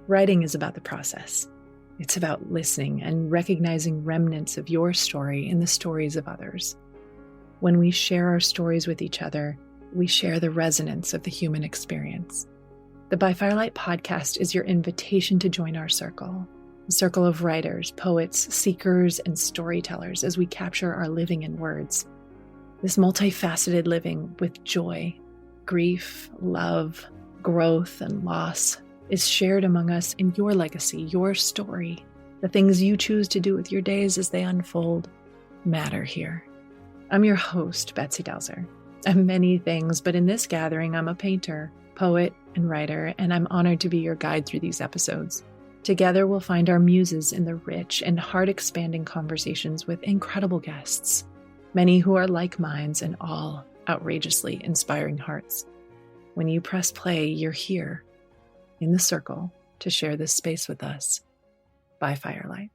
Writing is about the process. It's about listening and recognizing remnants of your story in the stories of others. When we share our stories with each other, we share the resonance of the human experience. The By Firelight podcast is your invitation to join our circle, a circle of writers, poets, seekers, and storytellers as we capture our living in words. This multifaceted living with joy, grief, love, growth, and loss is shared among us in your legacy, your story. The things you choose to do with your days as they unfold matter here. I'm your host, Betsy Delzer. I'm many things, but in this gathering, I'm a painter, poet, and writer, and I'm honored to be your guide through these episodes. Together, we'll find our muses in the rich and heart-expanding conversations with incredible guests, many who are like minds and all outrageously inspiring hearts. When you press play, you're here in the circle to share this space with us. By Firelight.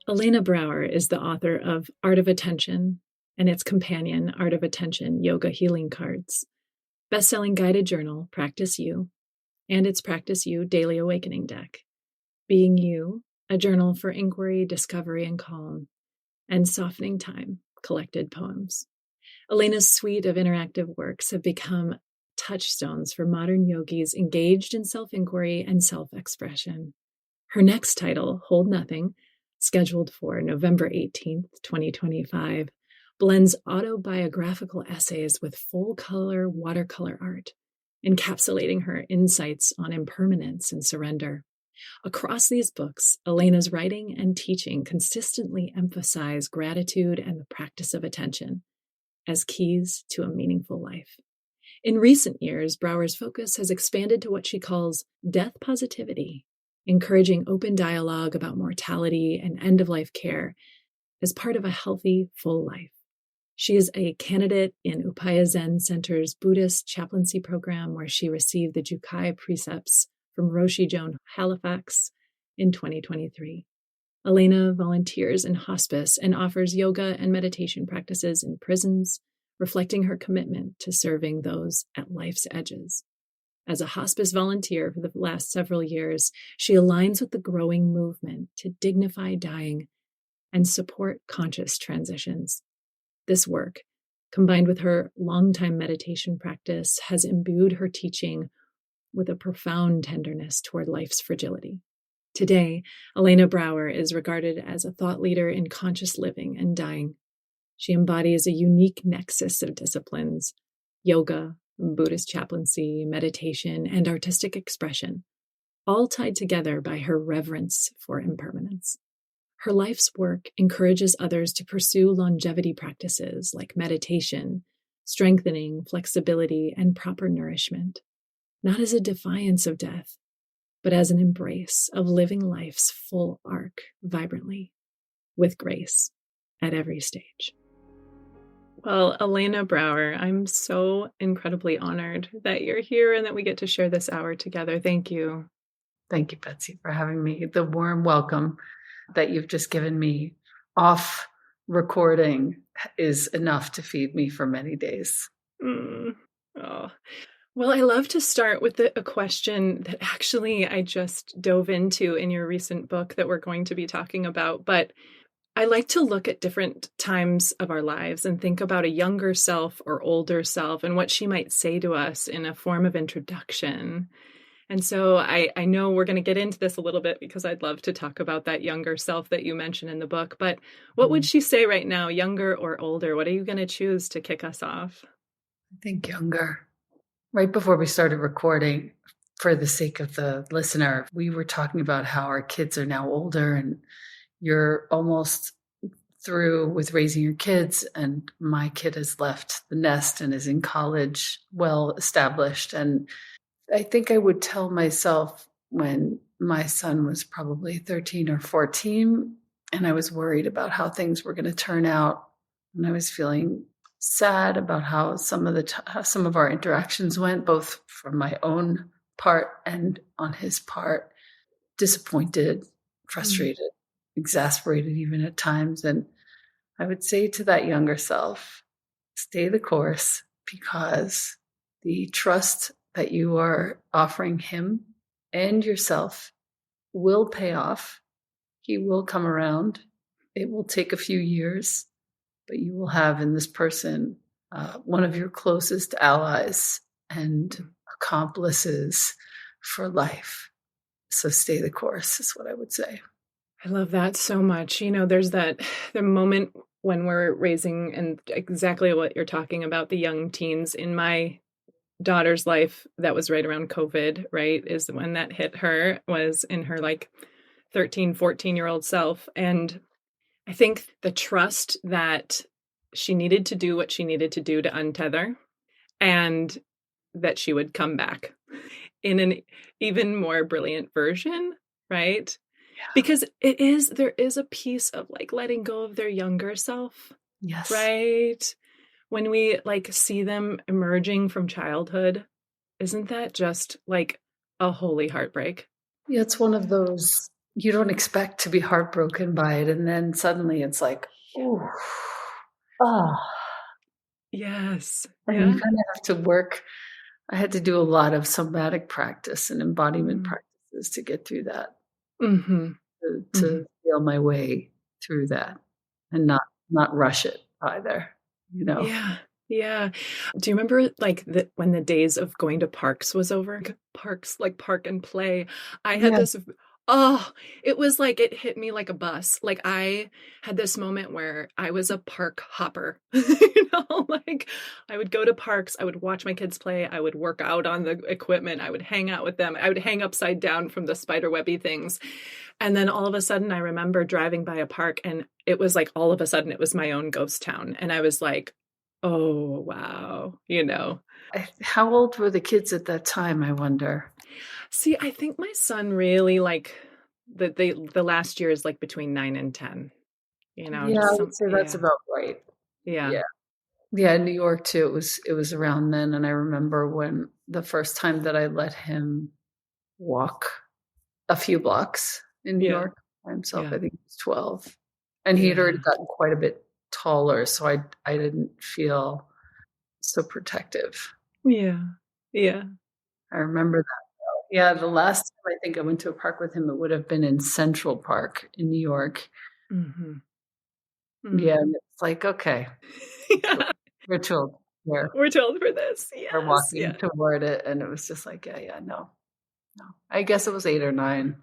Elena Brower is the author of Art of Attention and its companion, Art of Attention Yoga Healing Cards, best-selling guided journal, Practice You, and its Practice You Daily Awakening deck, Being You, a journal for inquiry, discovery, and calm, and Softening Time, collected poems. Elena's suite of interactive works have become touchstones for modern yogis engaged in self-inquiry and self-expression. Her next title, Hold Nothing, scheduled for November 18th, 2025, blends autobiographical essays with full-color watercolor art, encapsulating her insights on impermanence and surrender. Across these books, Elena's writing and teaching consistently emphasize gratitude and the practice of attention as keys to a meaningful life. In recent years, Brower's focus has expanded to what she calls death positivity, encouraging open dialogue about mortality and end-of-life care as part of a healthy, full life. She is a candidate in Upaya Zen Center's Buddhist chaplaincy program, where she received the Jukai precepts from Roshi Joan Halifax in 2023. Elena volunteers in hospice and offers yoga and meditation practices in prisons, reflecting her commitment to serving those at life's edges. As a hospice volunteer for the last several years, she aligns with the growing movement to dignify dying and support conscious transitions. This work, combined with her longtime meditation practice, has imbued her teaching with a profound tenderness toward life's fragility. Today, Elena Brower is regarded as a thought leader in conscious living and dying. She embodies a unique nexus of disciplines: yoga, Buddhist chaplaincy, meditation, and artistic expression, all tied together by her reverence for impermanence. Her life's work encourages others to pursue longevity practices like meditation, strengthening, flexibility, and proper nourishment, not as a defiance of death, but as an embrace of living life's full arc vibrantly, with grace, at every stage. Well, Elena Brower, I'm so incredibly honored that you're here and that we get to share this hour together. Thank you. Thank you, Betsy, for having me. The warm welcome that you've just given me off recording is enough to feed me for many days. Oh. Well, I love to start with a question that actually I just dove into in your recent book that we're going to be talking about, but I like to look at different times of our lives and think about a younger self or older self and what she might say to us in a form of introduction. And so I know we're going to get into this a little bit because I'd love to talk about that younger self that you mentioned in the book. But what would she say right now, younger or older? What are you going to choose to kick us off? I think younger. Right before we started recording, for the sake of the listener, we were talking about how our kids are now older and you're almost through with raising your kids, and my kid has left the nest and is in college, well established. And I think I would tell myself when my son was probably 13 or 14, and I was worried about how things were going to turn out, and I was feeling sad about how some of our interactions went, both from my own part and on his part, disappointed, frustrated, exasperated even at times. And I would say to that younger self, stay the course, because the trust that you are offering him and yourself will pay off. He will come around. It will take a few years, but you will have in this person one of your closest allies and accomplices for life. So stay the course is what I would say. I love that so much. There's the moment when we're raising, and exactly what you're talking about, the young teens in my daughter's life, that was right around COVID, right? Is when that hit her, was in her like 13, 14-year-old self. And I think the trust that she needed to do what she needed to do to untether, and that she would come back in an even more brilliant version, right? Yeah. Because there is a piece of like letting go of their younger self. Yes. Right? When we like see them emerging from childhood, isn't that just like a holy heartbreak? Yeah, it's one of those, you don't expect to be heartbroken by it. And then suddenly it's like, oh, yes. And you kind of have to work. I had to do a lot of somatic practice and embodiment practices to get through that, to feel my way through that and not rush it either, Yeah. Yeah. Do you remember like when the days of going to parks was over? Parks, like park and play. I had this, it was like, it hit me like a bus. Like I had this moment where I was a park hopper, like I would go to parks, I would watch my kids play, I would work out on the equipment, I would hang out with them, I would hang upside down from the spider webby things. And then all of a sudden I remember driving by a park, and it was like, all of a sudden it was my own ghost town. And I was like, oh, wow. How old were the kids at that time, I wonder? See, I think my son really like the last year is like between 9 and 10. I would say that's about right. Yeah. Yeah, in New York too, it was around then. And I remember when the first time that I let him walk a few blocks in New York by himself, I think he was 12. And he had already gotten quite a bit taller, so I didn't feel so protective. Yeah. I remember that. Yeah, the last time I think I went to a park with him, it would have been in Central Park in New York. Yeah, and it's like, okay, we're told here. We're told for this. Yes. We're walking toward it, and it was just like, no. I guess it was 8 or 9.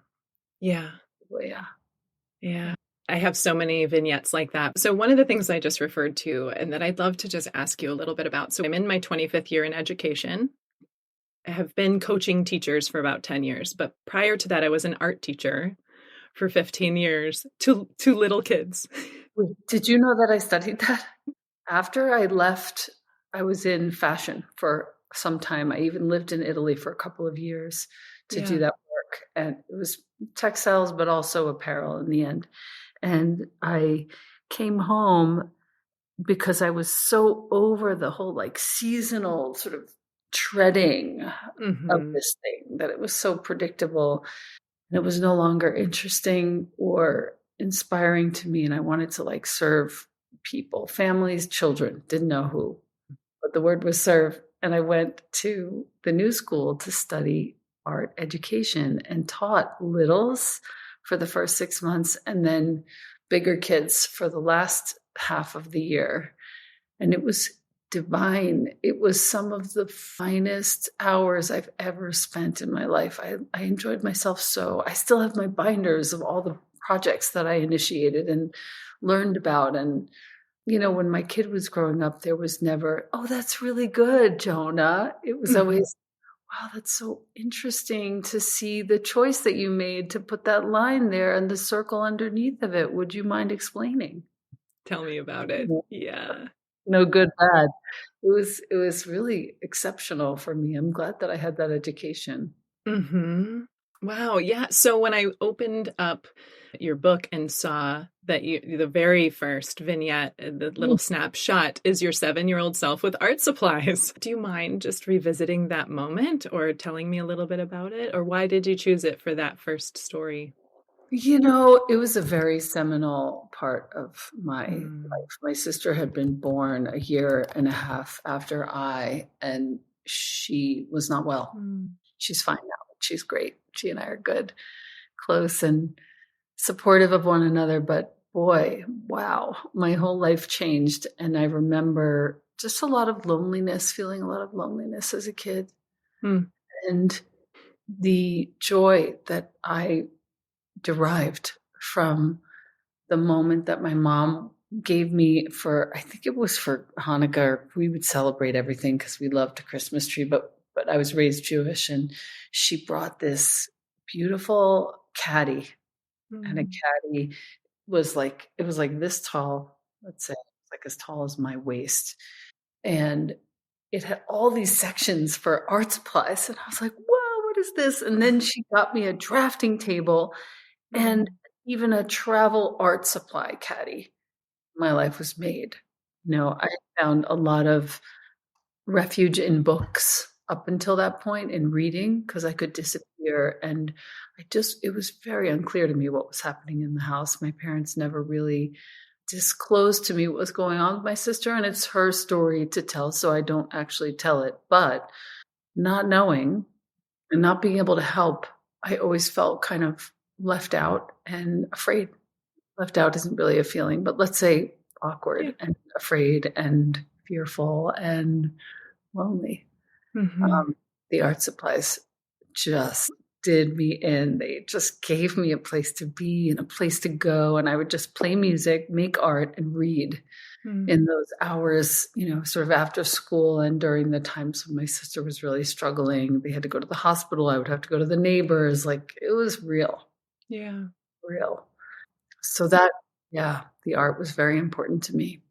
Yeah. Well, yeah. Yeah. I have so many vignettes like that. So one of the things I just referred to, and that I'd love to just ask you a little bit about. So I'm in my 25th year in education. I have been coaching teachers for about 10 years, but prior to that, I was an art teacher for 15 years to little kids. Did you know that I studied that? After I left, I was in fashion for some time. I even lived in Italy for a couple of years to do that work. And it was textiles, but also apparel in the end. And I came home because I was so over the whole like seasonal sort of treading of this thing that it was so predictable. And it was no longer interesting or inspiring to me. And I wanted to like serve people, families, children, didn't know who, but the word was serve. And I went to the new school to study art education and taught littles for the first 6 months and then bigger kids for the last half of the year. And it was divine. It was some of the finest hours I've ever spent in my life. I enjoyed myself so. I still have my binders of all the projects that I initiated and learned about. And, when my kid was growing up, there was never, oh, that's really good, Jonah. It was always, wow, that's so interesting to see the choice that you made to put that line there and the circle underneath of it. Would you mind explaining? Tell me about it. Yeah. No good, bad. It was really exceptional for me. I'm glad that I had that education. Wow. Yeah. So when I opened up your book and saw that the very first vignette, the little snapshot is your 7-year-old self with art supplies. Do you mind just revisiting that moment or telling me a little bit about it? Or why did you choose it for that first story? It was a very seminal part of my life. My sister had been born a year and a half after and she was not well. She's fine now. She's great. She and I are good, close and supportive of one another. But boy, wow, my whole life changed. And I remember just a lot of loneliness, feeling a lot of loneliness as a kid. Mm. And the joy that I derived from the moment that my mom gave me for, I think it was for Hanukkah, we would celebrate everything because we loved the Christmas tree, but I was raised Jewish, and she brought this beautiful caddy, and a caddy was like, it was like this tall, let's say, like as tall as my waist. And it had all these sections for art supplies. And I was like, whoa, what is this? And then she got me a drafting table and even a travel art supply caddy. My life was made. I found a lot of refuge in books up until that point, in reading, because I could disappear. And it was very unclear to me what was happening in the house. My parents never really disclosed to me what was going on with my sister, and it's her story to tell, so I don't actually tell it. But not knowing and not being able to help, I always felt kind of left out and afraid. Left out isn't really a feeling, but let's say awkward and afraid and fearful and lonely. The art supplies just did me in. They just gave me a place to be and a place to go. And I would just play music, make art, and read in those hours, sort of after school and during the times when my sister was really struggling. They had to go to the hospital. I would have to go to the neighbors. Like, it was real. Yeah. Real. So the art was very important to me.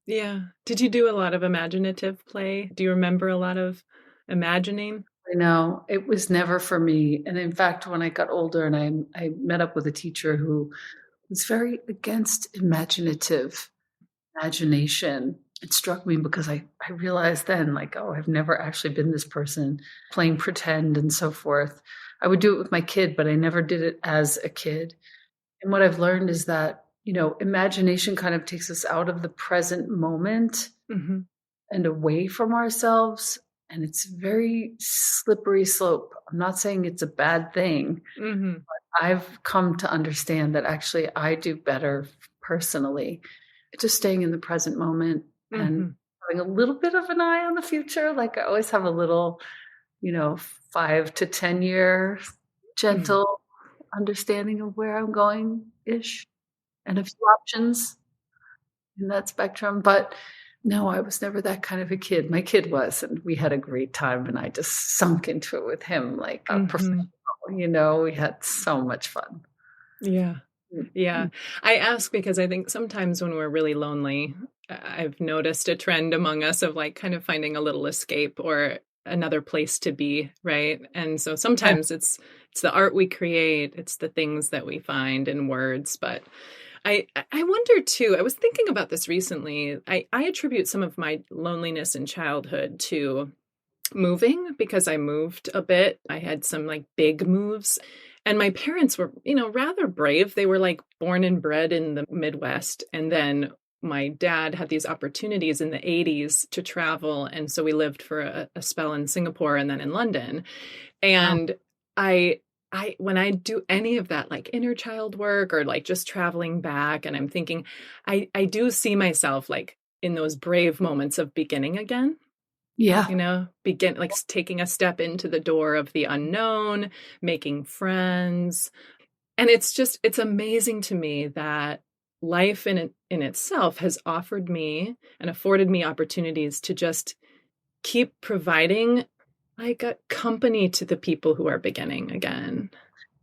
Yeah. Did you do a lot of imaginative play? Do you remember a lot of imagining? I know it was never for me. And in fact, when I got older and I met up with a teacher who was very against imagination, it struck me because I realized then, like, oh, I've never actually been this person playing pretend and so forth. I would do it with my kid, but I never did it as a kid. And what I've learned is that, imagination kind of takes us out of the present moment and away from ourselves. And it's very slippery slope. I'm not saying it's a bad thing, but I've come to understand that actually I do better personally just staying in the present moment and having a little bit of an eye on the future. Like, I always have a little, 5 to 10 year gentle understanding of where I'm going ish, and a few options in that spectrum. But no, I was never that kind of a kid. My kid was, and we had a great time, and I just sunk into it with him like a professional. We had so much fun. Yeah. Yeah. I ask because I think sometimes when we're really lonely, I've noticed a trend among us of like kind of finding a little escape or another place to be, right? And so sometimes it's the art we create, it's the things that we find in words. But I wonder too, I was thinking about this recently. I attribute some of my loneliness in childhood to moving, because I moved a bit. I had some like big moves. And my parents were, rather brave. They were like born and bred in the Midwest. And then my dad had these opportunities in the 80s to travel. And so we lived for a spell in Singapore and then in London. And I when I do any of that, like inner child work or like just traveling back, and I'm thinking, I do see myself like in those brave moments of beginning again. Yeah. Begin like taking a step into the door of the unknown, making friends. And it's amazing to me that life in itself has offered me and afforded me opportunities to just keep providing like a company to the people who are beginning again,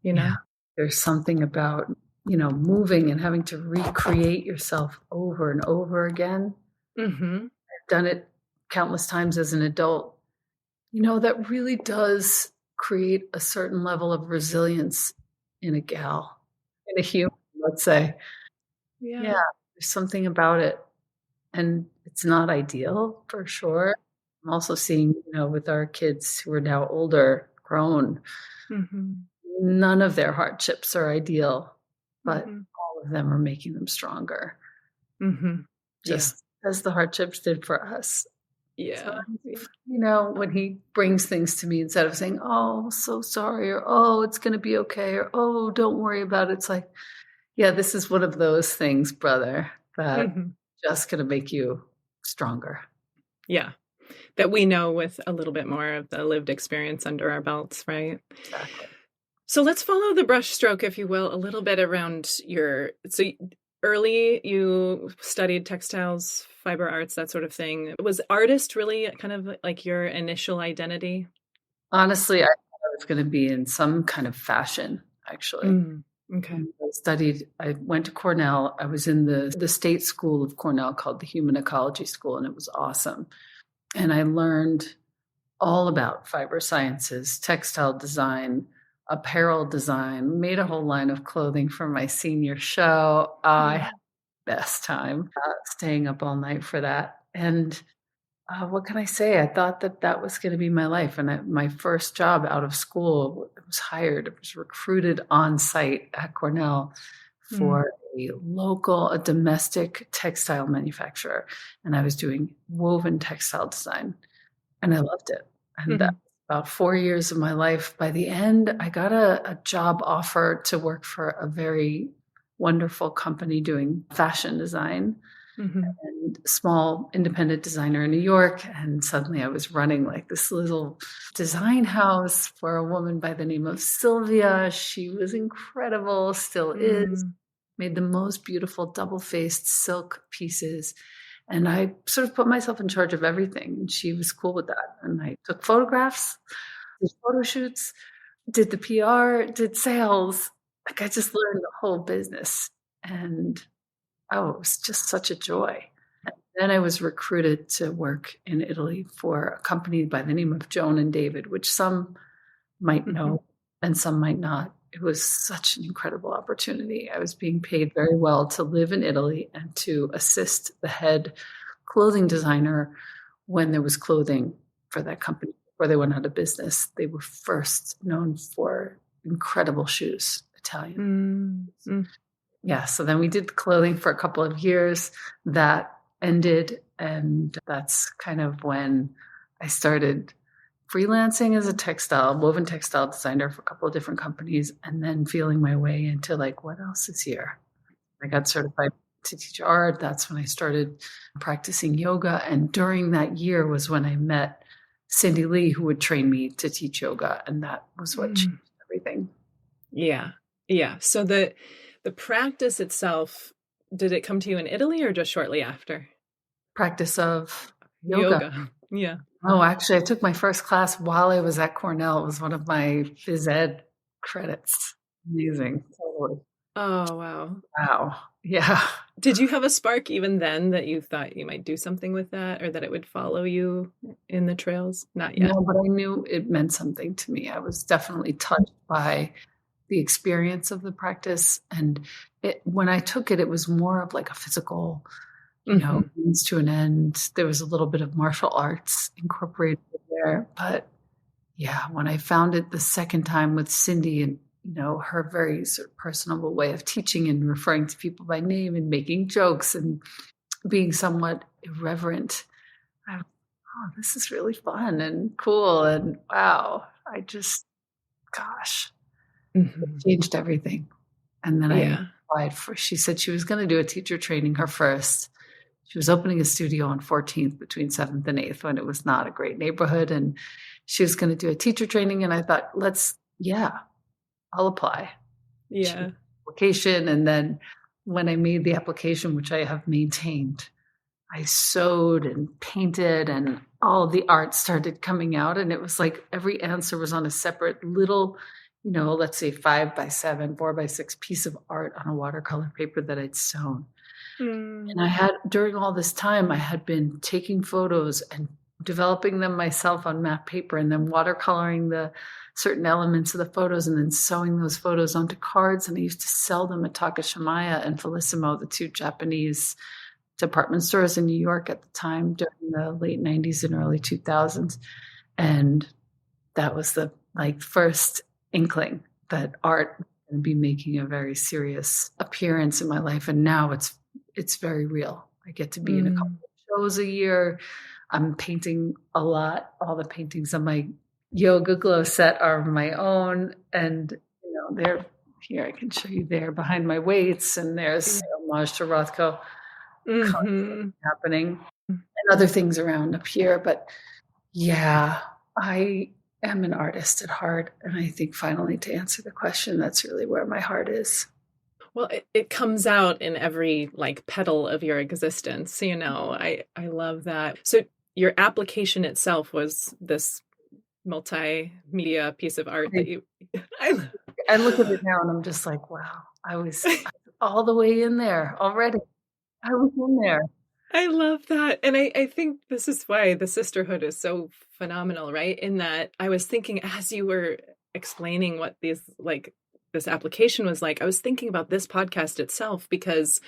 Yeah. There's something about, moving and having to recreate yourself over and over again. I've done it countless times as an adult. That really does create a certain level of resilience in a gal, in a human, let's say. Yeah, there's something about it. And it's not ideal for sure. I'm also seeing, with our kids who are now older, grown, none of their hardships are ideal, but all of them are making them stronger. Just as the hardships did for us. So, Yeah. when he brings things to me, instead of saying, "Oh, so sorry," or "Oh, it's going to be okay," or "Oh, don't worry about it," it's like, yeah, this is one of those things, brother, that Mhm. just going to make you stronger. Yeah. That we know with a little bit more of the lived experience under our belts, right? Exactly. So let's follow the brushstroke, if you will, a little bit around early you studied textiles, fiber arts, that sort of thing. Was artist really kind of like your initial identity? Honestly, I thought I was going to be in some kind of fashion, actually. Mm, okay. I went to Cornell. I was in the state school of Cornell called the Human Ecology School, and it was awesome. And I learned all about fiber sciences, textile design, apparel design, made a whole line of clothing for my senior show. I had the best time staying up all night for that. And what can I say? I thought that was going to be my life. And my first job out of school, I was hired, I was recruited on site at Cornell Mm, for a domestic textile manufacturer. And I was doing woven textile design, and I loved it. And that mhm, was about 4 years of my life. By the end, I got a job offer to work for a very wonderful company doing fashion design, mhm, and small independent designer in New York. And suddenly I was running like this little design house for a woman by the name of Sylvia. She was incredible, still is, mm, made the most beautiful double-faced silk pieces. And I sort of put myself in charge of everything. And she was cool with that. And I took photographs, did photo shoots, did the PR, did sales. Like I just learned the whole business. And oh, it was just such a joy. And then I was recruited to work in Italy for a company by the name of Joan and David, which some might mhm, know and some might not. It was such an incredible opportunity. I was being paid very well to live in Italy and to assist the head clothing designer when there was clothing for that company before they went out of business. They were first known for incredible shoes, Italian. mm, mm, Yeah, so then we did clothing for a couple of years. That ended, and that's kind of when I started freelancing as a woven textile designer for a couple of different companies, and then feeling my way into like, what else is here? I got certified to teach art. That's when I started practicing yoga. And during that year was when I met Cindy Lee, who would train me to teach yoga. And that was what changed mm. everything. Yeah. Yeah. So the practice itself, did it come to you in Italy or just shortly after? Practice of yoga. Yoga. Yeah. Oh, actually, I took my first class while I was at Cornell. It was one of my phys ed credits. Amazing. Totally. Oh, wow. Wow. Yeah. Did you have a spark even then that you thought you might do something with that or that it would follow you in the trails? Not yet. No, but I knew it meant something to me. I was definitely touched by the experience of the practice. And when I took it, it was more of like a physical, Mhm. means to an end. There was a little bit of martial arts incorporated there. But yeah, when I found it the second time with Cindy and, her very sort of personable way of teaching and referring to people by name and making jokes and being somewhat irreverent, I was, oh, this is really fun and cool. And wow, gosh, it Mhm. changed everything. And then I Yeah. applied she said she was going to do a teacher training, her first. She was opening a studio on 14th between 7th and 8th when it was not a great neighborhood. And she was going to do a teacher training. And I thought, yeah, I'll apply. She made Yeah. the application. And then when I made the application, which I have maintained, I sewed and painted and all the art started coming out. And it was like every answer was on a separate little, let's say 5x7, 4x6 piece of art on a watercolor paper that I'd sewn. And Mm. I had, during all this time, I had been taking photos and developing them myself on matte paper and then watercoloring the certain elements of the photos and then sewing those photos onto cards. And I used to sell them at Takashimaya and Felissimo, the two Japanese department stores in New York at the time during the late 90s and early 2000s. And that was the first inkling that art was going to be making a very serious appearance in my life. And now it's very real. I get to be in a couple Mm. of shows a year. I'm painting a lot. All the paintings on my yoga glow set are my own. And, they're here. I can show you there behind my weights. And there's homage to Rothko constantly happening and other things around up here. But yeah, I am an artist at heart. And I think finally to answer the question, that's really where my heart is. Well, it comes out in every like petal of your existence, I love that. So your application itself was this multimedia piece of art that you I look at it now and I'm just like, wow, I was all the way in there already. I was in there. I love that. And I think this is why the sisterhood is so phenomenal, right? In that I was thinking as you were explaining what this application was like, I was thinking about this podcast itself, because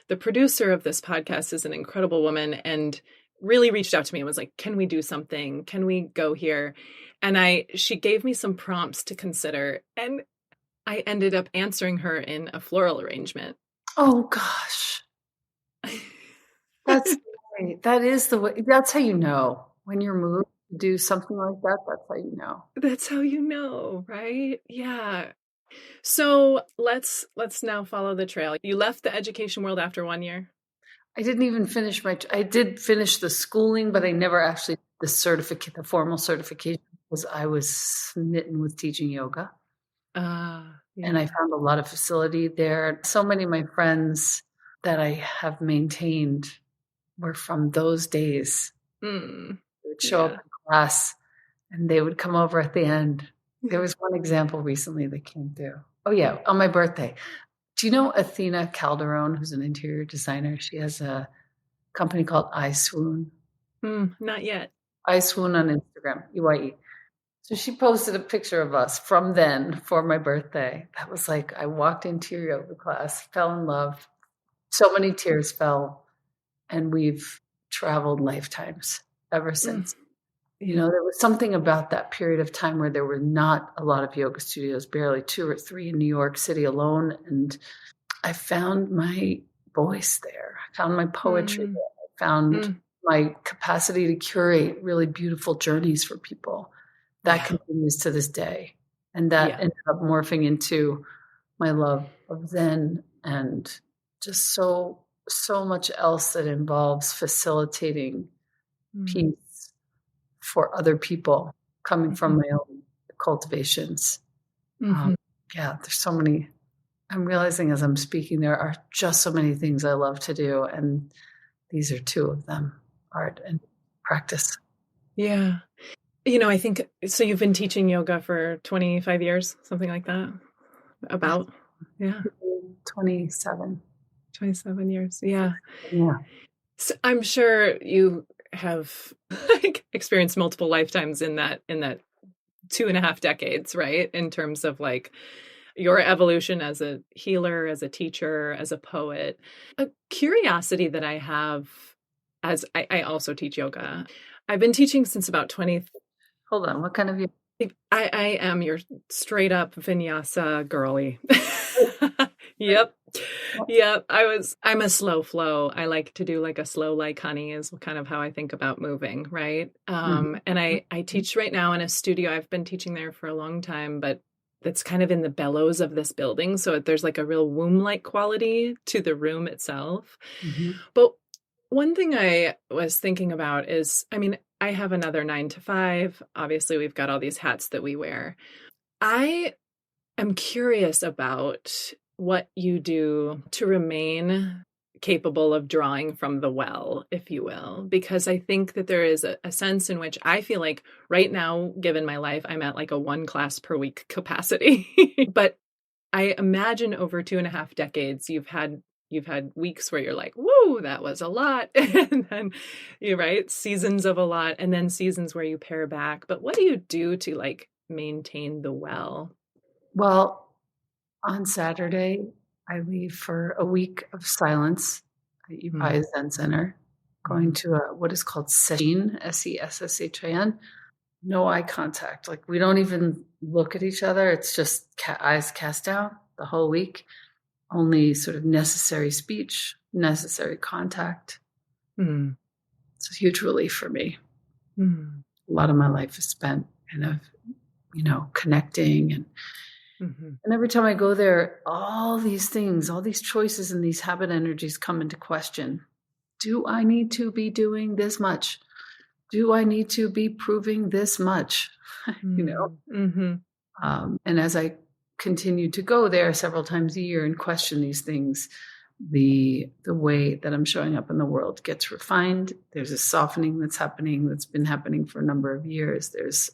the producer of this podcast is an incredible woman and really reached out to me and was like, can we do something? Can we go here? And she gave me some prompts to consider, and I ended up answering her in a floral arrangement. Oh gosh. That's right. That is the way. That's how you know when you're moved to do something like that. That's how you know. That's how you know, right? Yeah. So let's now follow the trail. You left the education world after 1 year. I didn't even finish I did finish the schooling, but I never actually the formal certification, because I was smitten with teaching yoga. Yeah. And I found a lot of facility there. So many of my friends that I have maintained were from those days. They would show up in class and they would come over at the end. There was one example recently that came through. Oh yeah, on my birthday. Do you know Athena Calderon, who's an interior designer? She has a company called I Swoon. Not yet. I Swoon on Instagram, EYE. So she posted a picture of us from then for my birthday. That was like, I walked into your yoga class, fell in love. So many tears fell, and we've traveled lifetimes ever since. There was something about that period of time where there were not a lot of yoga studios, barely 2 or 3 in New York City alone. And I found my voice there. I found my poetry there. I found my capacity to curate really beautiful journeys for people. That continues to this day. And that ended up morphing into my love of Zen and just so much else that involves facilitating peace for other people coming from my own cultivations. There's so many. I'm realizing as I'm speaking, there are just so many things I love to do. And these are 2 of them, art and practice. Yeah. I think, so you've been teaching yoga for 25 years, something like that? About? Yeah. 27 years. Yeah. Yeah. So I'm sure you have experienced multiple lifetimes in that 2.5 decades, right? In terms of like your evolution as a healer, as a teacher, as a poet. A curiosity that I have, as I also teach yoga. I've been teaching since about 20. Hold on. What kind of yoga? I am your straight up vinyasa girly. Yep. I'm a slow flow. I like to do like a slow like honey is kind of how I think about moving. Right. And I teach right now in a studio. I've been teaching there for a long time, but that's kind of in the bellows of this building. So there's like a real womb-like quality to the room itself. But one thing I was thinking about is, I have another 9 to 5. Obviously, we've got all these hats that we wear. I am curious about what you do to remain capable of drawing from the well, if you will, because I think that there is a sense in which I feel like right now, given my life, I'm at like a 1 class per week capacity. But I imagine over 2.5 decades, you've had weeks where you're like, whoa, that was a lot. And then you're right, seasons of a lot, and then seasons where you pare back. But what do you do to like maintain the well? Well, on Saturday, I leave for a week of silence at Upai Zen Center, going to what is called Sesshin, Seshin. No eye contact. Like we don't even look at each other. It's just eyes cast down the whole week. Only sort of necessary speech, necessary contact. It's a huge relief for me. Mm-hmm. A lot of my life is spent kind of, connecting. And every time I go there, all these things, all these choices and these habit energies come into question. Do I need to be doing this much? Do I need to be proving this much? Mm-hmm. And as I continue to go there several times a year and question these things, the way that I'm showing up in the world gets refined. There's a softening that's happening, that's been happening for a number of years. There's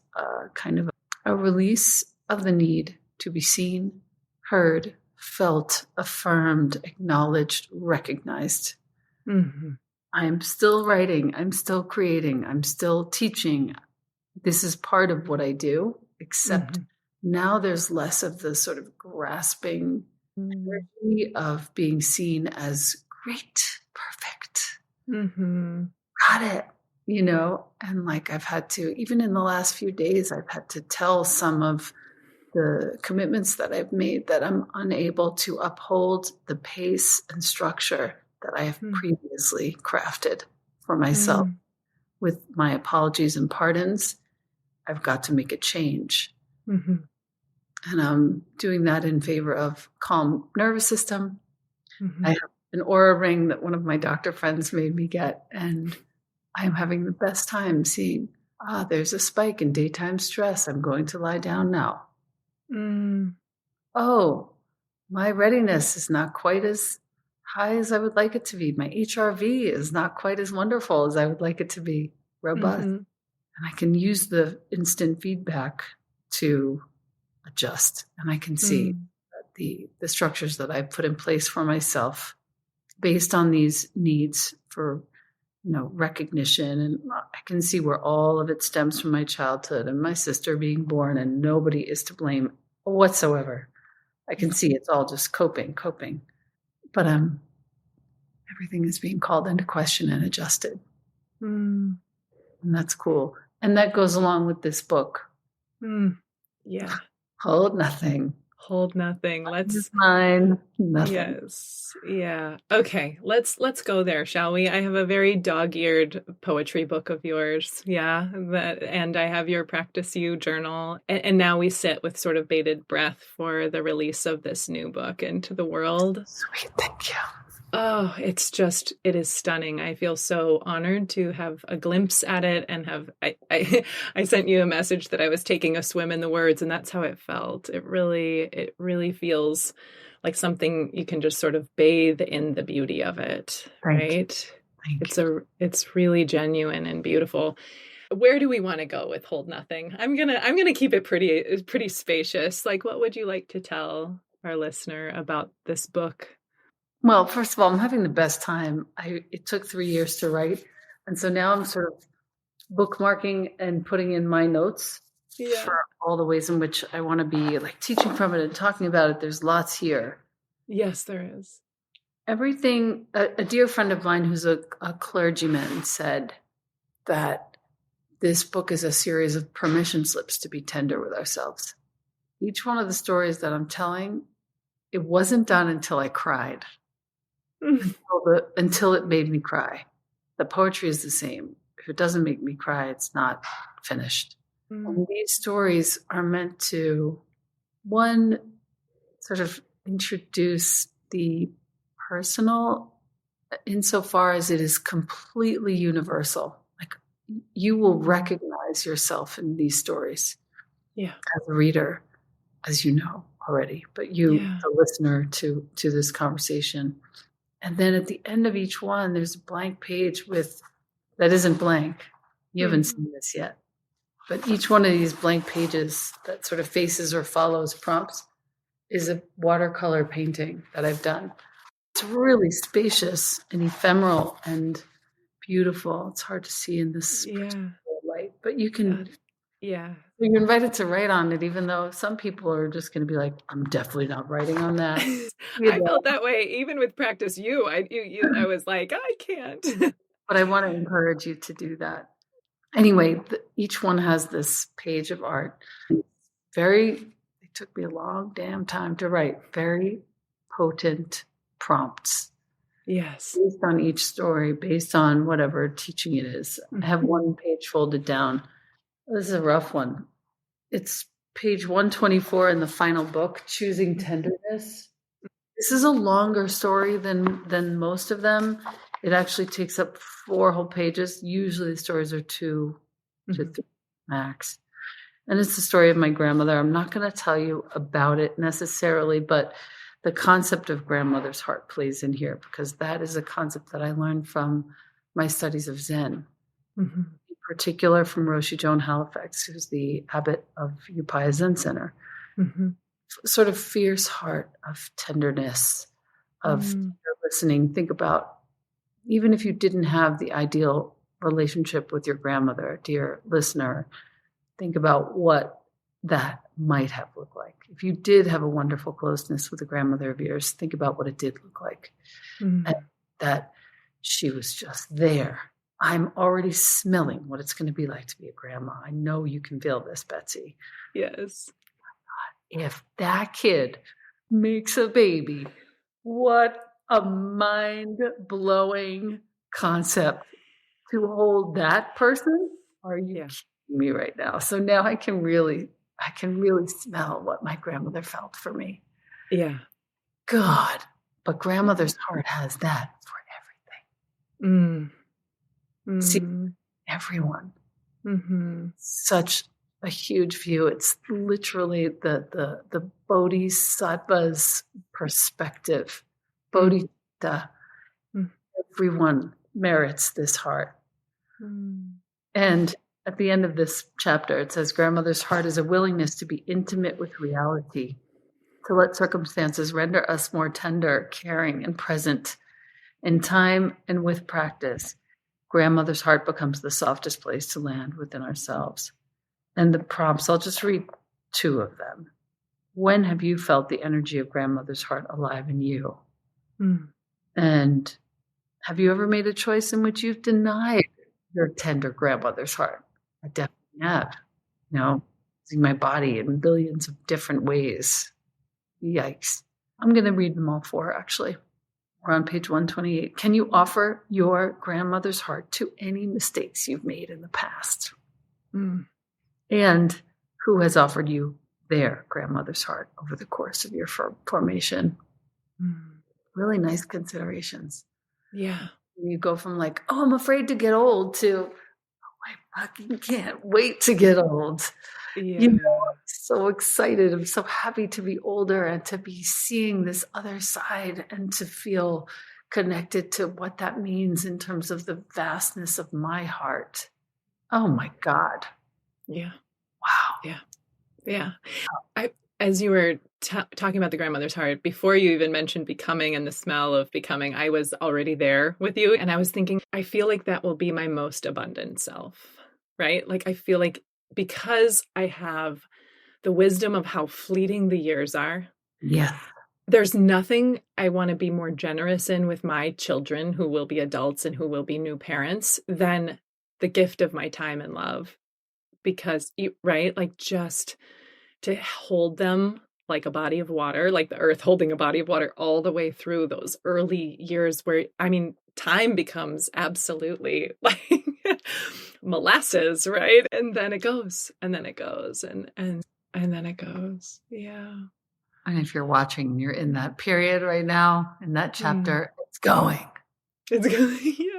kind of a release of the need to be seen, heard, felt, affirmed, acknowledged, recognized. Mm-hmm. I'm still writing. I'm still creating. I'm still teaching. This is part of what I do, except now there's less of the sort of grasping energy of being seen as great, perfect, got it, and like I've had to, even in the last few days, I've had to tell some of the commitments that I've made that I'm unable to uphold the pace and structure that I have previously crafted for myself. With my apologies and pardons, I've got to make a change. And I'm doing that in favor of calm nervous system. I have an aura ring that one of my doctor friends made me get, and I'm having the best time seeing, there's a spike in daytime stress. I'm going to lie down now. Oh, my readiness is not quite as high as I would like it to be. My HRV is not quite as wonderful as I would like it to be, robust. And I can use the instant feedback to adjust. And I can see the structures that I put in place for myself based on these needs for, recognition. And I can see where all of it stems from my childhood and my sister being born, and nobody is to blame whatsoever. I can see it's all just coping. But everything is being called into question and adjusted. And that's cool. And that goes along with this book. Yeah. Hold nothing. Hold nothing. Let's mine. Nothing. Yes. Yeah. Okay. Let's go there, shall we? I have a very dog-eared poetry book of yours. Yeah. And I have your Practice You journal. And now we sit with sort of bated breath for the release of this new book into the world. Sweet. Thank you. Oh, it is stunning. I feel so honored to have a glimpse at it and I sent you a message that I was taking a swim in the words, and that's how it felt. It really feels like something you can just sort of bathe in the beauty of it, right? It's really genuine and beautiful. Where do we want to go with Hold Nothing? I'm gonna keep it pretty spacious. Like, what would you like to tell our listener about this book? Well, first of all, I'm having the best time. It took 3 years to write. And so now I'm sort of bookmarking and putting in my notes for all the ways in which I want to be like teaching from it and talking about it. There's lots here. Yes, there is. Everything, a dear friend of mine who's a clergyman said that this book is a series of permission slips to be tender with ourselves. Each one of the stories that I'm telling, it wasn't done until I cried. Until it made me cry. The poetry is the same. If it doesn't make me cry, it's not finished. And these stories are meant to, one, sort of introduce the personal insofar as it is completely universal. Like, you will recognize yourself in these stories as a reader, as you know already, but you, the listener to this conversation. And then at the end of each one, there's a blank page that isn't blank. You haven't seen this yet. But each one of these blank pages that sort of faces or follows prompts is a watercolor painting that I've done. It's really spacious and ephemeral and beautiful. It's hard to see in this light, but you can... You're invited to write on it, even though some people are just going to be like, I'm definitely not writing on that. I felt that way even with Practice You. I was like, I can't. But I want to encourage you to do that. Anyway, each one has this page of art. It took me a long damn time to write. Very potent prompts. Yes. based on each story, based on whatever teaching it is. I have one page folded down. This is a rough one. It's page 124 in the final book, Choosing Tenderness. This is a longer story than most of them. It actually takes up 4 whole pages. Usually the stories are 2 to 3 max. And it's the story of my grandmother. I'm not going to tell you about it necessarily, but the concept of grandmother's heart plays in here because that is a concept that I learned from my studies of Zen, in particular from Roshi Joan Halifax, who's the abbot of Upaya Zen Center. Sort of fierce heart of tenderness, of listening. Think about, even if you didn't have the ideal relationship with your grandmother, dear listener, think about what that might have looked like. If you did have a wonderful closeness with a grandmother of yours, think about what it did look like. And that she was just there. I'm already smelling what it's going to be like to be a grandma. I know you can feel this, Betsy. Yes. If that kid makes a baby, what a mind-blowing concept to hold that person. Are you kidding me right now? So now I can really smell what my grandmother felt for me. Yeah. God, but grandmother's heart has that for everything. See, everyone. Such a huge view. It's literally the Bodhisattva's perspective. Bodhicitta. Everyone merits this heart. And at the end of this chapter, it says, grandmother's heart is a willingness to be intimate with reality, to let circumstances render us more tender, caring, and present. In time and with practice, grandmother's heart becomes the softest place to land within ourselves. And the prompts, I'll just read 2 of them. When have you felt the energy of grandmother's heart alive in you? And have you ever made a choice in which you've denied your tender grandmother's heart? I definitely have. Using my body in billions of different ways. Yikes. I'm going to read them all 4, actually. We're on page 128. Can you offer your grandmother's heart to any mistakes you've made in the past? And who has offered you their grandmother's heart over the course of your formation? Really nice considerations. Yeah. You go from like, oh, I'm afraid to get old to, I fucking can't wait to get old. Yeah. I'm so excited. I'm so happy to be older and to be seeing this other side and to feel connected to what that means in terms of the vastness of my heart. Oh my God. Yeah. Wow. Yeah. As you were talking about the grandmother's heart, before you even mentioned becoming and the smell of becoming, I was already there with you. And I was thinking, I feel like that will be my most abundant self, right? Like, I feel like because I have the wisdom of how fleeting the years are. Yeah. There's nothing I want to be more generous in with my children who will be adults and who will be new parents than the gift of my time and love. Because, right, like just to hold them like a body of water, like the earth holding a body of water all the way through those early years where, time becomes absolutely like molasses, right? And then it goes, and then it goes, and then it goes. Yeah. And if you're watching and you're in that period right now, in that chapter, it's going. It's going, yes.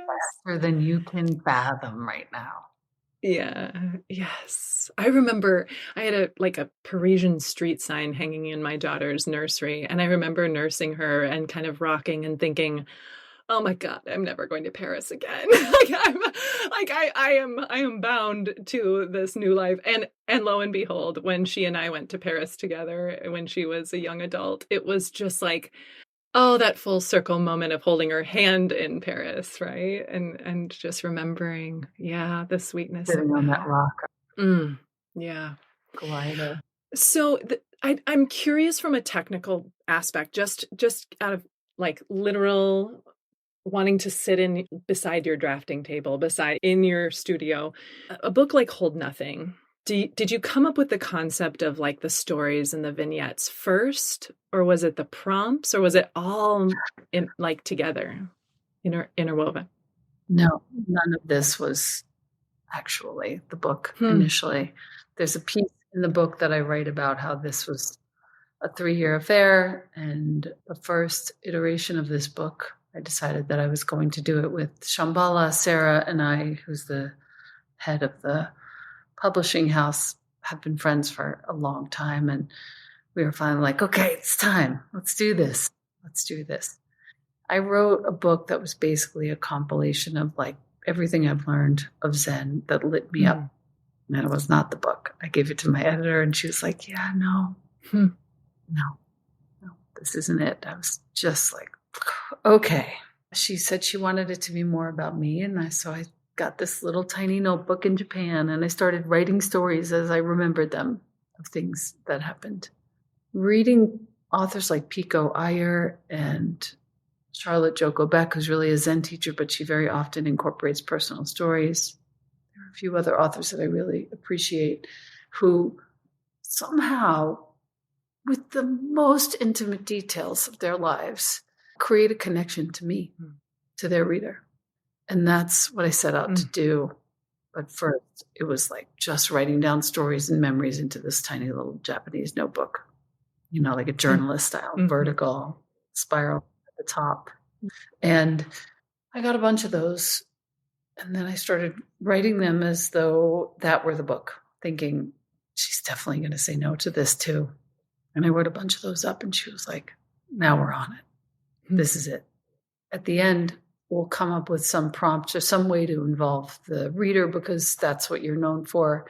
Faster than you can fathom right now. Yeah. Yes. I remember I had a Parisian street sign hanging in my daughter's nursery. And I remember nursing her and kind of rocking and thinking, oh my God, I'm never going to Paris again. I am bound to this new life. And lo and behold, when she and I went to Paris together, when she was a young adult, it was just like, oh, that full circle moment of holding her hand in Paris, right? And just remembering, the sweetness Sitting on that rock. Yeah. Glider. So I'm curious from a technical aspect, just out of like literal wanting to sit in beside your drafting table, in your studio, a book like Hold Nothing. Did you come up with the concept of like the stories and the vignettes first, or was it the prompts, or was it all like together? interwoven? No, none of this was actually the book initially. There's a piece in the book that I write about how this was a 3-year affair, and the first iteration of this book, I decided that I was going to do it with Shambhala. Sarah and I, who's the head of the publishing house, have been friends for a long time, and we were finally like, okay, it's time. Let's do this. Let's do this. I wrote a book that was basically a compilation of like everything I've learned of Zen that lit me up. And it was not the book. I gave it to my editor and she was like, yeah, no, this isn't it. I was just like, okay. She said she wanted it to be more about me. And so I got this little tiny notebook in Japan and I started writing stories as I remembered them of things that happened. Reading authors like Pico Iyer and Charlotte Joko Beck, who's really a Zen teacher, but she very often incorporates personal stories. There are a few other authors that I really appreciate who somehow, with the most intimate details of their lives, create a connection to me, to their reader. And that's what I set out to do. But first, it was like just writing down stories and memories into this tiny little Japanese notebook, like a journalist style, vertical spiral at the top. And I got a bunch of those. And then I started writing them as though that were the book, thinking she's definitely going to say no to this too. And I wrote a bunch of those up and she was like, now we're on it. This is it. At the end, we'll come up with some prompts or some way to involve the reader because that's what you're known for.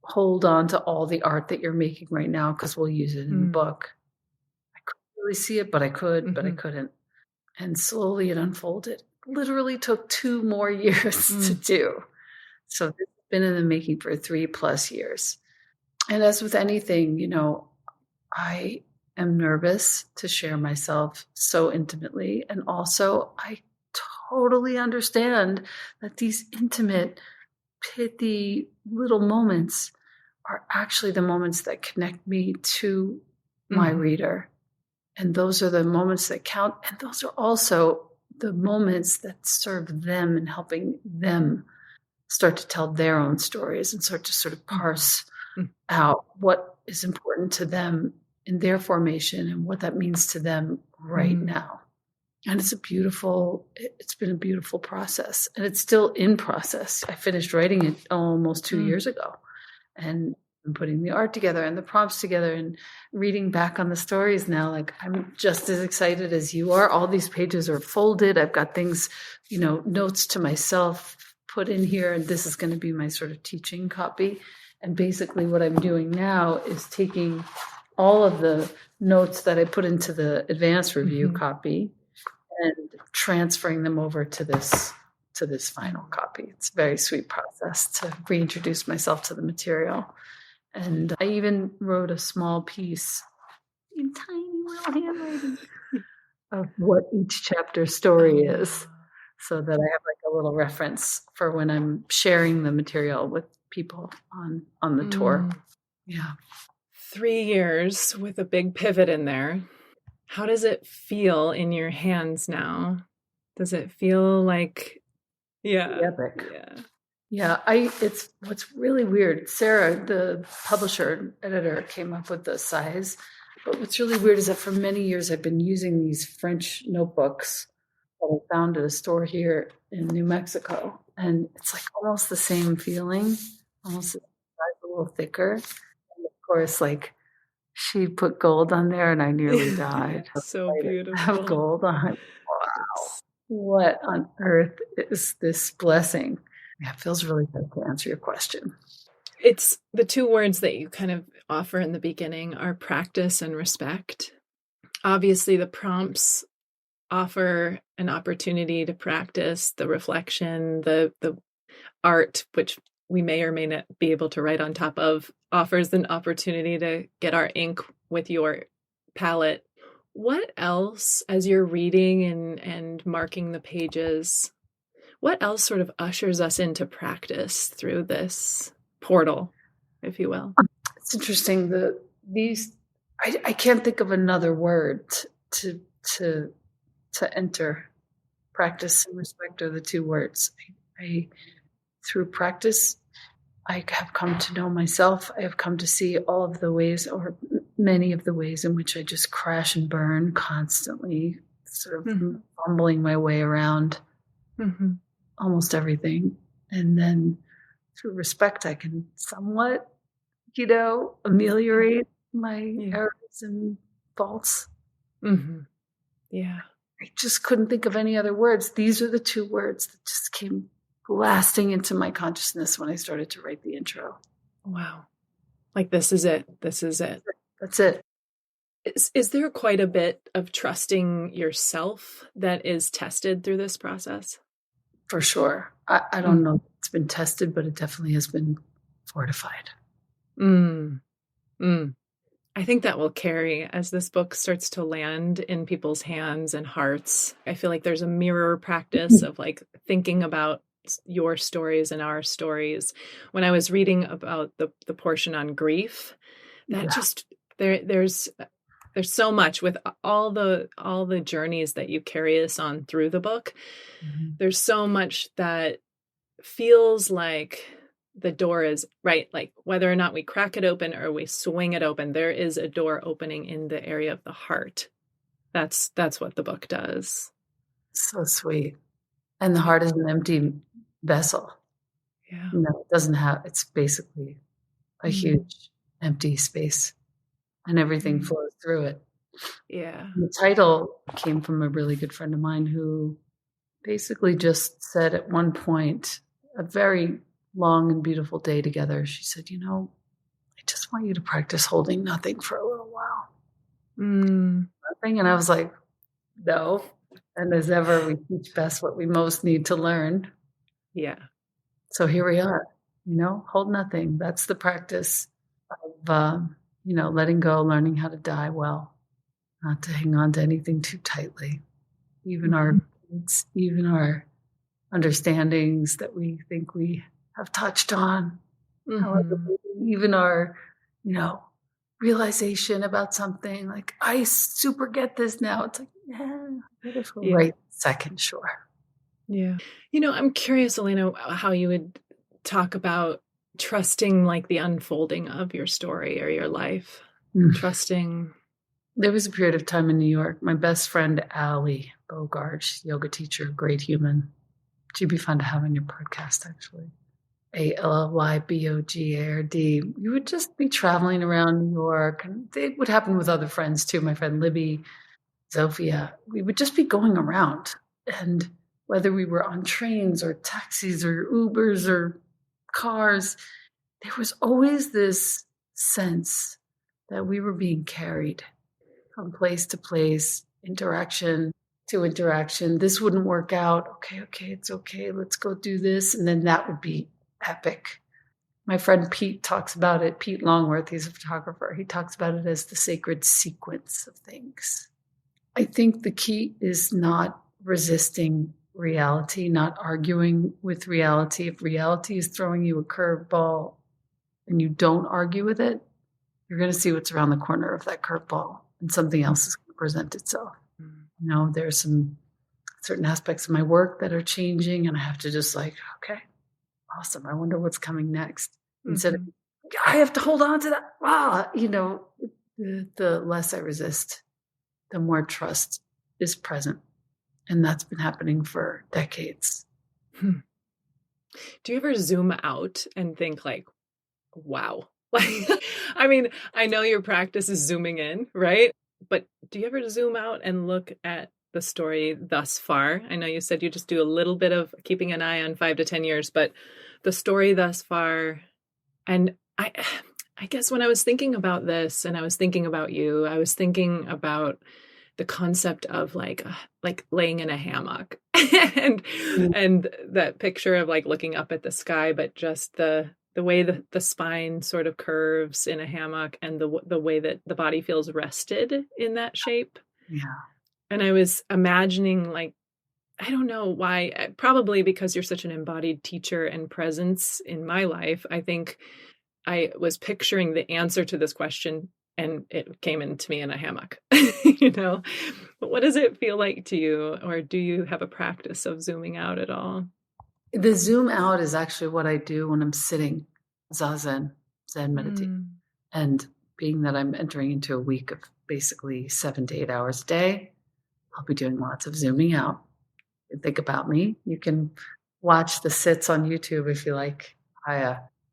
Hold on to all the art that you're making right now because we'll use it in the book. I couldn't really see it, but I could, but I couldn't. And slowly it unfolded. Literally took 2 more years to do. So this has been in the making for 3+ years. And as with anything, I am nervous to share myself so intimately. And also I totally understand that these intimate, pithy little moments are actually the moments that connect me to my reader. And those are the moments that count. And those are also the moments that serve them in helping them start to tell their own stories and start to sort of parse out what is important to them in their formation and what that means to them right now. And it's been a beautiful process, and it's still in process. I finished writing it almost 2 years ago, and I'm putting the art together and the prompts together and reading back on the stories now. Like, I'm just as excited as you are. All these pages are folded. I've got things, notes to myself put in here, and this is going to be my sort of teaching copy. And basically what I'm doing now is taking all of the notes that I put into the advanced review copy and transferring them over to this final copy. It's a very sweet process to reintroduce myself to the material. And I even wrote a small piece in tiny little handwriting of what each chapter story is, so that I have like a little reference for when I'm sharing the material with people on the tour. Yeah. 3 years with a big pivot in there. How does it feel in your hands now? Does it feel like epic? Yeah. It's what's really weird. Sarah, the publisher and editor, came up with the size. But what's really weird is that for many years I've been using these French notebooks that I found at a store here in New Mexico. And it's like almost the same feeling, almost a little thicker. And of course, like, she put gold on there and I nearly died. So beautiful. Have gold on. Wow. What on earth is this blessing? Yeah, it feels really good to answer your question. It's the 2 words that you kind of offer in the beginning are practice and respect. Obviously, the prompts offer an opportunity to practice the reflection, the art, which we may or may not be able to write on top of, offers an opportunity to get our ink with your palette. What else, as you're reading and marking the pages, what else sort of ushers us into practice through this portal, if you will? It's interesting. I can't think of another word to enter Practice and respect are the two words. Through practice, I have come to know myself. I have come to see all of the ways, or many of the ways, in which I just crash and burn constantly, sort of fumbling my way around almost everything. And then through respect, I can somewhat, ameliorate my errors and faults. Yeah. I just couldn't think of any other words. These are the two words that just came blasting into my consciousness when I started to write the intro. Wow. Like, this is it. This is it. That's it. Is there quite a bit of trusting yourself that is tested through this process? For sure. I don't know if it's been tested, but it definitely has been fortified. I think that will carry as this book starts to land in people's hands and hearts. I feel like there's a mirror practice of like thinking about your stories and our stories. When I was reading about the portion on grief, that just there's so much with all the journeys that you carry us on through the book. There's so much that feels like the door is right, like whether or not we crack it open or we swing it open, there is a door opening in the area of the heart. That's what the book does. So sweet. And the heart is an empty vessel. Yeah. It doesn't have, it's basically a huge empty space, and everything flows through it. Yeah. And the title came from a really good friend of mine who basically just said at one point, a very long and beautiful day together, she said, I just want you to practice holding nothing for a little while. Nothing. And I was like, no. And as ever, we teach best what we most need to learn. Yeah. So here we are, hold nothing. That's the practice of, letting go, learning how to die well, not to hang on to anything too tightly. Even our needs, even our understandings that we think we have touched on, however, even our, realization about something like, I super get this now. It's like, right second, sure. Yeah. I'm curious, Elena, how you would talk about trusting like the unfolding of your story or your life. Trusting. There was a period of time in New York. My best friend, Allie Bogard, she's a yoga teacher, great human. She'd be fun to have on your podcast, actually. ALLYBOGARD. We would just be traveling around New York, and it would happen with other friends too. My friend Libby, Zofia. We would just be going around, and whether we were on trains or taxis or Ubers or cars, there was always this sense that we were being carried from place to place, interaction to interaction. This wouldn't work out. Okay, it's okay. Let's go do this. And then that would be epic. My friend Pete talks about it. Pete Longworth, he's a photographer. He talks about it as the sacred sequence of things. I think the key is not resisting reality, not arguing with reality. If reality is throwing you a curveball and you don't argue with it, you're going to see what's around the corner of that curveball, and something else is going to present itself. There's some certain aspects of my work that are changing, and I have to just okay, awesome. I wonder what's coming next. Instead of, I have to hold on to that. The less I resist, the more trust is present. And that's been happening for decades. Do you ever zoom out and think like, wow? I mean, I know your practice is zooming in, right? But do you ever zoom out and look at the story thus far? I know you said you just do a little bit of keeping an eye on 5 to 10 years, but the story thus far. And I guess when I was thinking about this and I was thinking about you, I was thinking about the concept of like laying in a hammock and that picture of like looking up at the sky, but just the way the spine sort of curves in a hammock and the way that the body feels rested in that shape. Yeah. And I was imagining like, I don't know why, probably because you're such an embodied teacher and presence in my life. I think I was picturing the answer to this question and it came into me in a hammock, you know? But what does it feel like to you? Or do you have a practice of zooming out at all? The zoom out is actually what I do when I'm sitting zazen, Zen meditation. Mm. And being that I'm entering into a week of basically 7 to 8 hours a day, I'll be doing lots of zooming out. Think about me. You can watch the sits on YouTube if you like.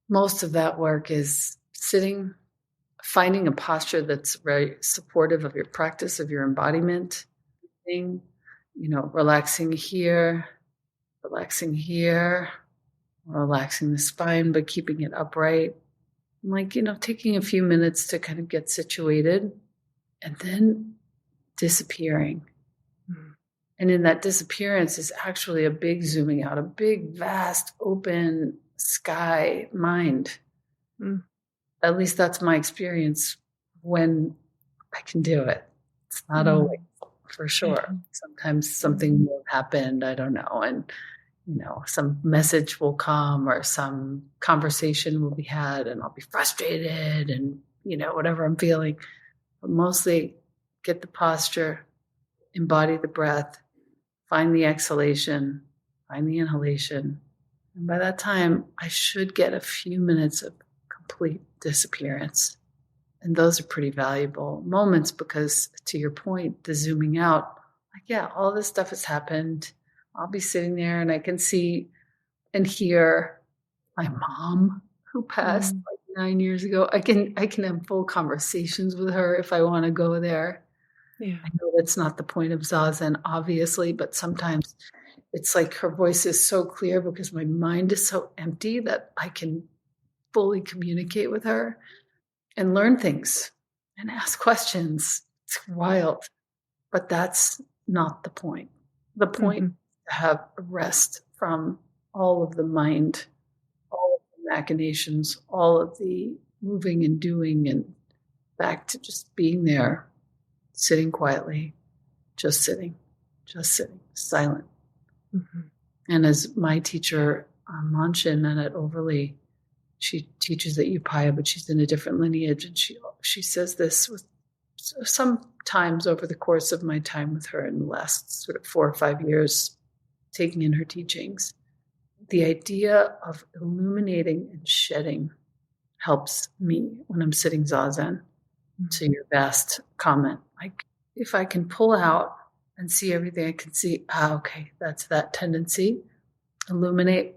Most of that work is sitting, finding a posture that's very supportive of your practice, of your embodiment, relaxing here, relaxing here, relaxing the spine, but keeping it upright. Taking a few minutes to kind of get situated and then disappearing. Mm. And in that disappearance is actually a big zooming out, a big, vast, open sky mind. Mm. At least that's my experience when I can do it. It's not always, for sure. Sometimes something will happen, I don't know. And, some message will come or some conversation will be had and I'll be frustrated and, whatever I'm feeling. But mostly get the posture, embody the breath, find the exhalation, find the inhalation. And by that time, I should get a few minutes of complete disappearance. And those are pretty valuable moments because, to your point, the zooming out, all this stuff has happened. I'll be sitting there and I can see and hear my mom who passed 9 years ago. I can have full conversations with her if I want to go there. Yeah. I know that's not the point of Zazen, obviously, but sometimes it's like her voice is so clear because my mind is so empty that I can fully communicate with her and learn things and ask questions. It's wild, but that's not the point. The point is to have a rest from all of the mind, all of the machinations, all of the moving and doing, and back to just being there, sitting quietly, just sitting, silent. Mm-hmm. And as my teacher, Manshin, Nanette Overly, she teaches at Upaya, but she's in a different lineage. And she says this with sometimes over the course of my time with her in the last sort of 4 or 5 years, taking in her teachings. The idea of illuminating and shedding helps me when I'm sitting zazen. To your vast comment, like if I can pull out and see everything I can see, okay, that's that tendency. Illuminate,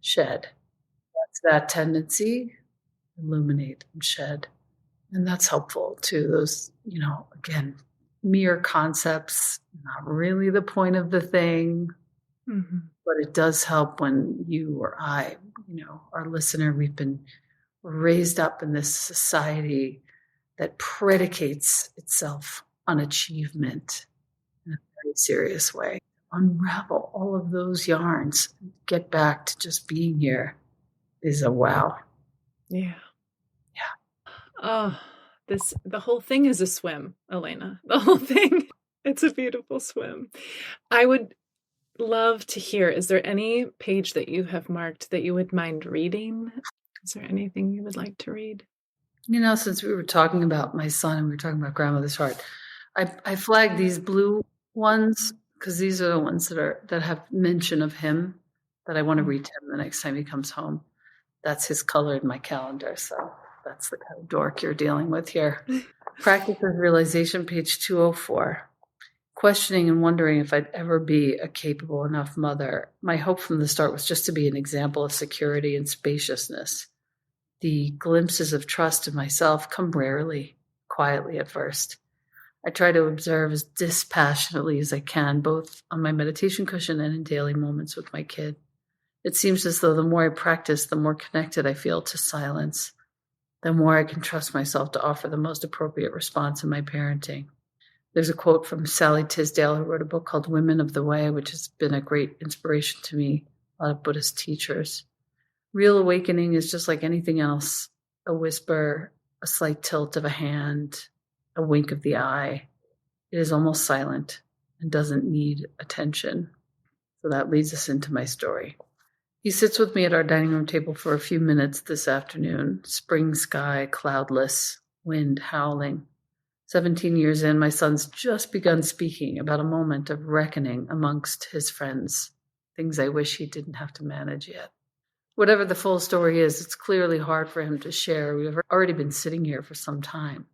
shed. That's that tendency. Illuminate and shed. And that's helpful to those, again, mere concepts, not really the point of the thing. Mm-hmm. But it does help when you or I, our listener, we've been raised up in this society that predicates itself on achievement in a very serious way. Unravel all of those yarns, get back to just being here is a wow. Yeah. Oh, the whole thing is a swim, Elena. The whole thing, it's a beautiful swim. I would love to hear, is there any page that you have marked that you would mind reading? Is there anything you would like to read? Since we were talking about my son and we were talking about grandmother's heart, I flagged these blue ones because these are the ones that have mention of him that I want to read to him the next time he comes home. That's his color in my calendar. So that's the kind of dork you're dealing with here. Practice of Realization, page 204. Questioning and wondering if I'd ever be a capable enough mother. My hope from the start was just to be an example of security and spaciousness. The glimpses of trust in myself come rarely, quietly at first. I try to observe as dispassionately as I can, both on my meditation cushion and in daily moments with my kid. It seems as though the more I practice, the more connected I feel to silence, the more I can trust myself to offer the most appropriate response in my parenting. There's a quote from Sally Tisdale, who wrote a book called Women of the Way, which has been a great inspiration to me, a lot of Buddhist teachers. Real awakening is just like anything else, a whisper, a slight tilt of a hand, a wink of the eye. It is almost silent and doesn't need attention. So that leads us into my story. He sits with me at our dining room table for a few minutes this afternoon. Spring sky, cloudless. wind howling. 17 years in, my son's just begun speaking about a moment of reckoning amongst his friends, things I wish he didn't have to manage yet. Whatever the full story is, it's clearly hard for him to share. We've already been sitting here for some time.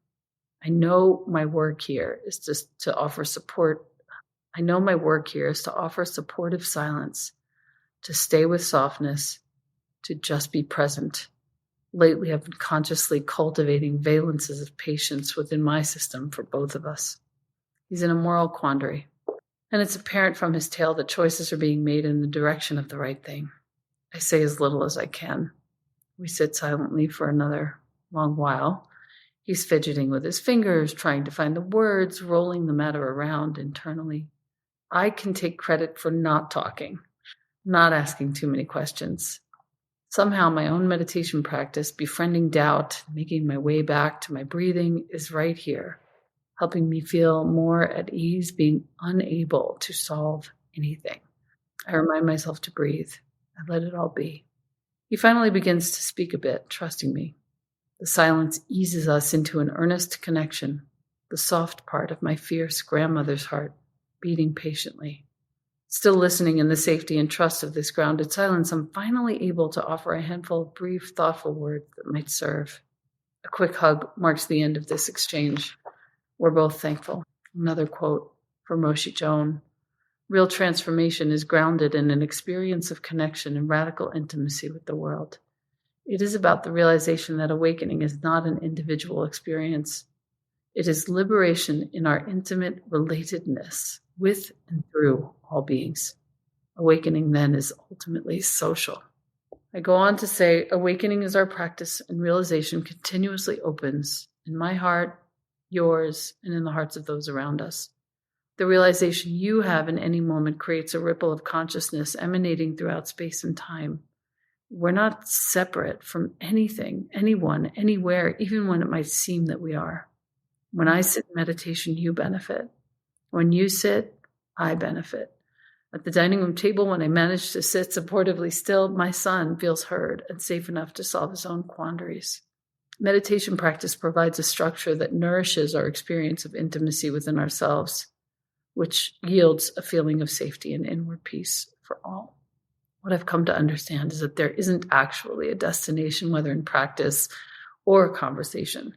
I know my work here is just to offer support. I know my work here is to offer supportive silence, to stay with softness, to just be present. Lately, I've been consciously cultivating valences of patience within my system for both of us. He's in a moral quandary, and it's apparent from his tale that choices are being made in the direction of the right thing. I say as little as I can. We sit silently for another long while. He's fidgeting with his fingers, trying to find the words, rolling the matter around internally. I can take credit for not talking, not asking too many questions. Somehow my own meditation practice, befriending doubt, making my way back to my breathing, is right here, helping me feel more at ease, being unable to solve anything. I remind myself to breathe and let it all be. He finally begins to speak a bit, trusting me. The silence eases us into an earnest connection, the soft part of my fierce grandmother's heart beating patiently. Still listening in the safety and trust of this grounded silence, I'm finally able to offer a handful of brief, thoughtful words that might serve. A quick hug marks the end of this exchange. We're both thankful. Another quote from Roshi Joan. Real transformation is grounded in an experience of connection and radical intimacy with the world. It is about the realization that awakening is not an individual experience. It is liberation in our intimate relatedness with and through all beings. Awakening then is ultimately social. I go on to say, awakening is our practice, and realization continuously opens in my heart, yours, and in the hearts of those around us. The realization you have in any moment creates a ripple of consciousness emanating throughout space and time. We're not separate from anything, anyone, anywhere, even when it might seem that we are. When I sit in meditation, you benefit. When you sit, I benefit. At the dining room table, when I manage to sit supportively still, my son feels heard and safe enough to solve his own quandaries. Meditation practice provides a structure that nourishes our experience of intimacy within ourselves, which yields a feeling of safety and inward peace for all. What I've come to understand is that there isn't actually a destination, whether in practice or conversation.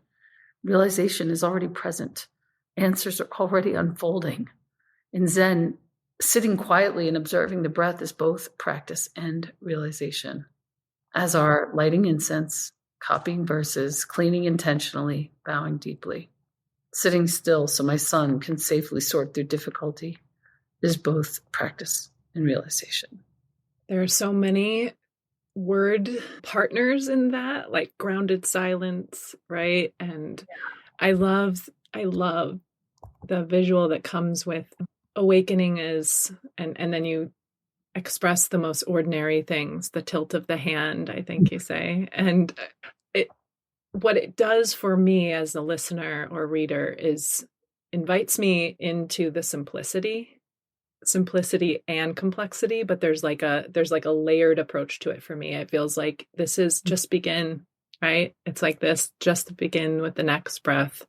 Realization is already present. Answers are already unfolding. In Zen, sitting quietly and observing the breath is both practice and realization, as are lighting incense, copying verses, cleaning intentionally, bowing deeply. Sitting still so my son can safely sort through difficulty is both practice and realization. There are so many word partners in that, like grounded silence, right? And I love the visual that comes with awakening is, and then you express the most ordinary things, the tilt of the hand, I think you say. And what it does for me as a listener or reader is invites me into the simplicity and complexity, but there's like a layered approach to it for me. It feels like this is just begin, right? It's like this, just begin with the next breath.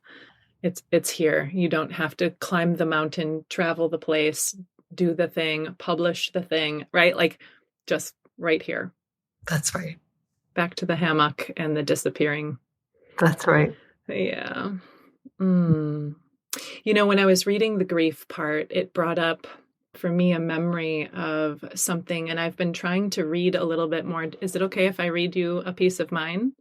It's here. You don't have to climb the mountain, travel the place, do the thing, publish the thing, right? Like just right here. That's right. Back to the hammock and the disappearing. That's right. Yeah. You know, when I was reading the grief part, it brought up for me a memory of something, and I've been trying to read a little bit more. Is it okay if I read you a piece of mine?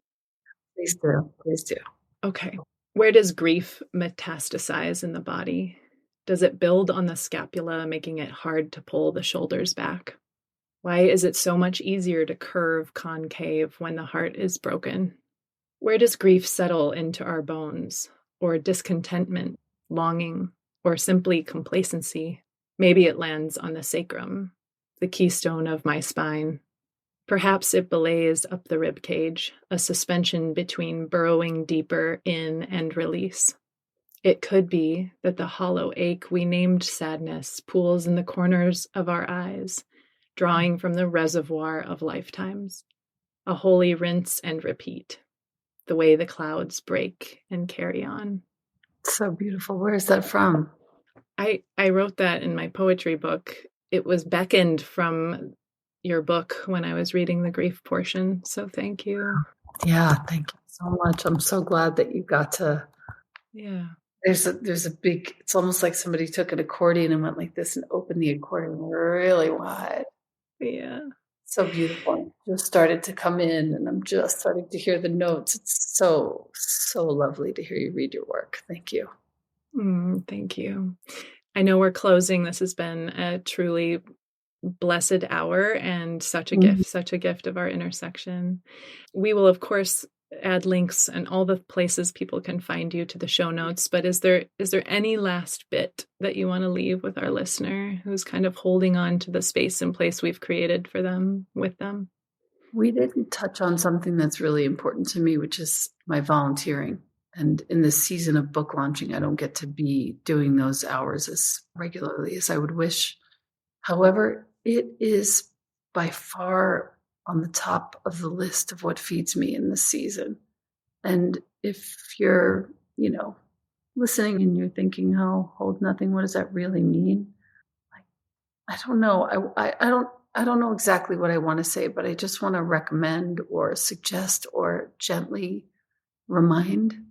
Please do. Please do. Okay. Where does grief metastasize in the body? Does it build on the scapula, making it hard to pull the shoulders back? Why is it so much easier to curve concave when the heart is broken? Where does grief settle into our bones, or discontentment, longing, or simply complacency? Maybe it lands on the sacrum, the keystone of my spine. Perhaps it belays up the rib cage, a suspension between burrowing deeper in and release. It could be that the hollow ache we named sadness pools in the corners of our eyes, drawing from the reservoir of lifetimes, a holy rinse and repeat. the way the clouds break and carry on. So beautiful. Where is that from? I wrote that in my poetry book. It was beckoned from your book when I was reading the grief portion. So thank you. Yeah, thank you so much. I'm so glad that you got to. Yeah. There's a big, it's almost like somebody took an accordion and went like this and opened the accordion really wide. Yeah. So beautiful. Just started to come in and I'm just starting to hear the notes. It's so, so lovely to hear you read your work. Thank you. Thank you. I know we're closing. This has been a truly blessed hour and such a gift of our intersection. We will, of course, add links and all the places people can find you to the show notes. But is there any last bit that you want to leave with our listener who's kind of holding on to the space and place we've created for them, with them? We didn't touch on something that's really important to me, which is my volunteering. And in this season of book launching, I don't get to be doing those hours as regularly as I would wish. However, it is by far on the top of the list of what feeds me in this season. And if you're, listening and you're thinking, oh, hold nothing, what does that really mean? I don't know. I don't know exactly what I want to say, but I just want to recommend or suggest or gently remind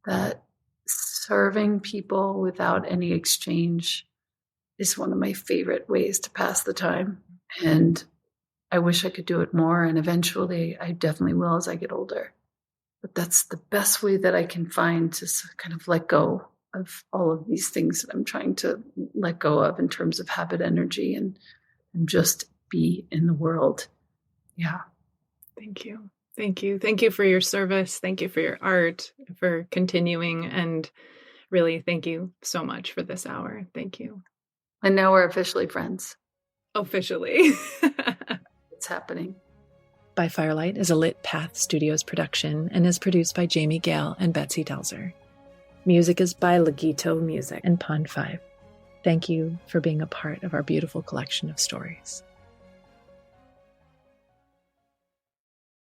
that serving people without any exchange is one of my favorite ways to pass the time. And I wish I could do it more. And eventually I definitely will as I get older. But that's the best way that I can find to kind of let go of all of these things that I'm trying to let go of in terms of habit energy and just be in the world. Yeah. Thank you. Thank you. Thank you for your service. Thank you for your art, for continuing. And really, thank you so much for this hour. Thank you. And now we're officially friends. Officially. It's happening. By Firelight is a Lit Path Studios production and is produced by Jamie Gale and Betsy Delzer. Music is by Legito Music and Pond 5. Thank you for being a part of our beautiful collection of stories.